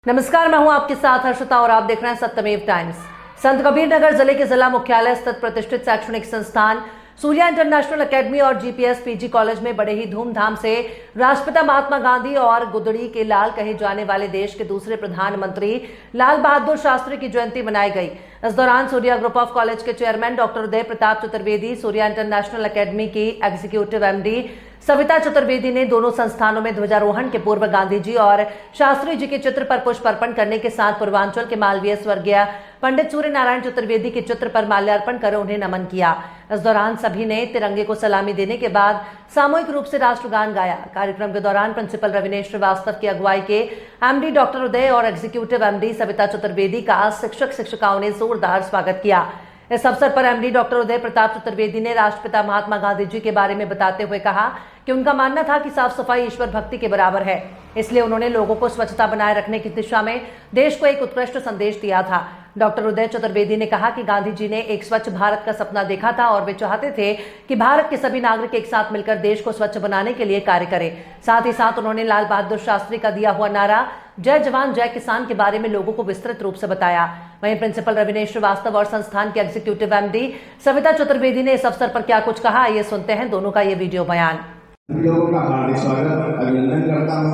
नमस्कार, मैं हूं आपके साथ हर्षिता और आप देख रहे हैं सत्यमेव टाइम्स। संत कबीर नगर जिले के जिला मुख्यालय स्थित प्रतिष्ठित शैक्षणिक संस्थान सूर्या इंटरनेशनल एकेडमी और जीपीएस पीजी कॉलेज में बड़े ही धूमधाम से राष्ट्रपिता महात्मा गांधी और गुदड़ी के लाल कहे जाने वाले देश के दूसरे प्रधानमंत्री लाल बहादुर शास्त्री की जयंती मनाई गई। इस दौरान सूर्या ग्रुप ऑफ कॉलेज के chairman doctor Uday Pratap Chaturvedi, Surya international academy की एग्जीक्यूटिव एमडी सविता चतुर्वेदी ने दोनों संस्थानों में ध्वजारोहण के पूर्व गांधी जी और शास्त्री जी के चित्र पर पुष्प अर्पण करने के साथ पूर्वांचल के मालवीय स्वर्गीय पंडित सूर्य नारायण चतुर्वेदी के चित्र पर माल्यार्पण कर उन्हें नमन किया। इस दौरान सभी ने तिरंगे को सलामी देने के बाद सामूहिक रूप से राष्ट्रगान गाया। कार्यक्रम के दौरान प्रिंसिपल रविनेश श्रीवास्तव की अगुवाई के एमडी डॉक्टर उदय और एग्जीक्यूटिव एमडी सविता चतुर्वेदी का शिक्षक शिक्षिकाओं ने जोरदार स्वागत किया। इस अवसर पर एमडी डॉक्टर उदय प्रताप चतुर्वेदी ने राष्ट्रपिता महात्मा गांधी जी के बारे में बताते हुए कहा कि उनका मानना था कि साफ सफाई ईश्वर भक्ति के बराबर है, इसलिए उन्होंने लोगों को स्वच्छता बनाए रखने की दिशा में देश को एक उत्कृष्ट संदेश दिया था। डॉक्टर उदय चतुर्वेदी ने कहा कि गांधी जी ने एक स्वच्छ भारत का सपना देखा था और वे चाहते थे कि भारत के सभी नागरिक एक साथ मिलकर देश को स्वच्छ बनाने के लिए कार्य करें। साथ ही साथ उन्होंने लाल बहादुर शास्त्री का दिया हुआ नारा जय जवान जय किसान के बारे में लोगों को विस्तृत रूप से बताया। वहीं प्रिंसिपल रविनेश श्रीवास्तव और संस्थान के एग्जीक्यूटिव एमडी सविता चतुर्वेदी ने इस अवसर पर क्या कुछ कहा, ये सुनते हैं दोनों का ये वीडियो बयान। लोगों का हार्दिक स्वागत अभिनंदन करता हूँ।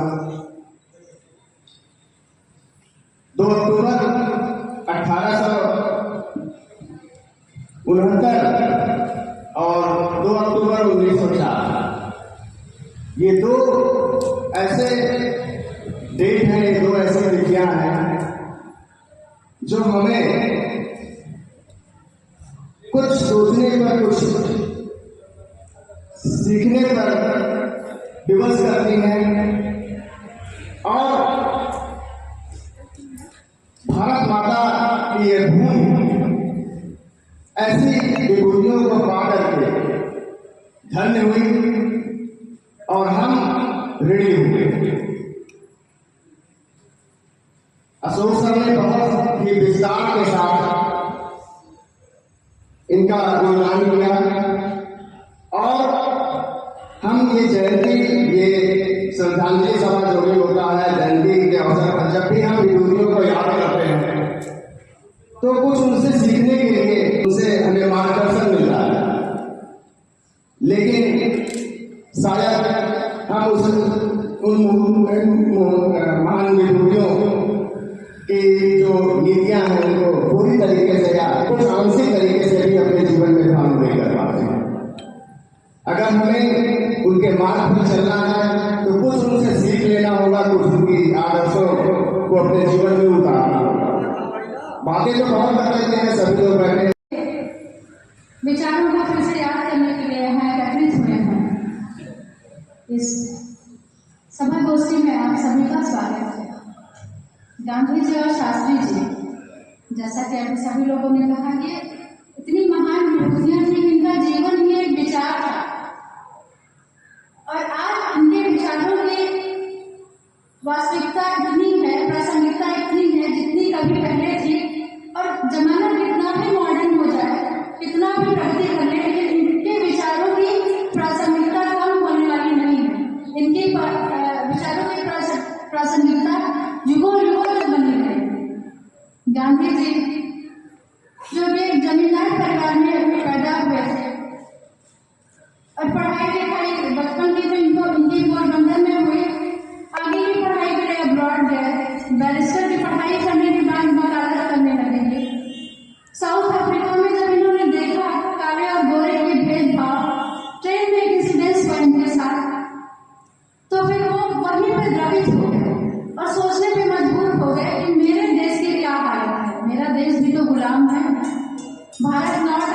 2 अक्टूबर 1869 और 2 अक्टूबर 1904 ये 2 ऐसे डेट हैं, ये 2 ऐसे तिथियां हैं जो हमें कुछ सोचने पर, कुछ सीखने पर विवश करती हैं और भारत माता की ये भूमि ऐसी विभूतियों को पा करके धन्य हुई और हम ऋणी हुए। अशोक सर ने बहुत ही विस्तार के साथ इनका गुणगान किया और हम ये जयंती, ये श्रद्धांजलि सभा जो भी होता है जयंती के अवसर पर, जब भी हम विभूतियों को याद करते हैं तो कुछ उनसे सीखने के लिए उनसे हमें मार्गदर्शन मिलता है, लेकिन शायद हम उन महान विभूतियों की जो नीतियां हैं उनको पूरी तरीके से या कुछ आंशिक तरीके से भी अपने जीवन में काम नहीं कर पाते हैं। अगर हमें उनके मार्ग पर चलना है तो कुछ उनसे सीख लेना होगा, कुछ उनकी आदर्शों को अपने जीवन में उतारना होगा। बातें तो बहुत कर लेते हैं सभी लोग बैठे, विचारों को फिर से याद करने के लिए यहाँ एकत्रित हुए हैं। इस सभा गोष्ठी में आप सभी का स्वागत है। गांधी जी और शास्त्री जी, जैसा कि अभी सभी लोगों ने कहा कि इतनी महान विभूतियां थी, इनका जीवन ही एक विचार था और आज उनके विचारों की वास्तविकता इतनी है, प्रासंगिकता इतनी है जितनी कभी पहले थी। और जमाना कितना भी मॉडर्न हो जाए, कितना भी प्रगति कर ले, लेकिन इनके विचारों की प्रासंगिकता कम होने वाली नहीं है। इनके विचारों की प्रासंगिकता युगों युगों तक बनी रही। गांधी जी जो भी एक जमींदार परिवार में पैदा हुए थे और पढ़ाई लिखाई बचपन की जो इनकी पोरबंदर में हुई, आगे की पढ़ाई के लिए अब्रॉड गए, बैरिस्टर की पढ़ाई करने के बाद वकालत करने लगे। साउथ अफ्रीका में जब इन्होंने देखा काले और गोरे के भेदभाव, ट्रेन में एक इंसिडेंस हुआ इनके साथ, तो फिर वो वहीं पर द्रवित हो गए और सोचने पे मजबूर हो गए कि मेरे देश की क्या हालत है। मेरा देश भी तो गुलाम है। भारत नॉट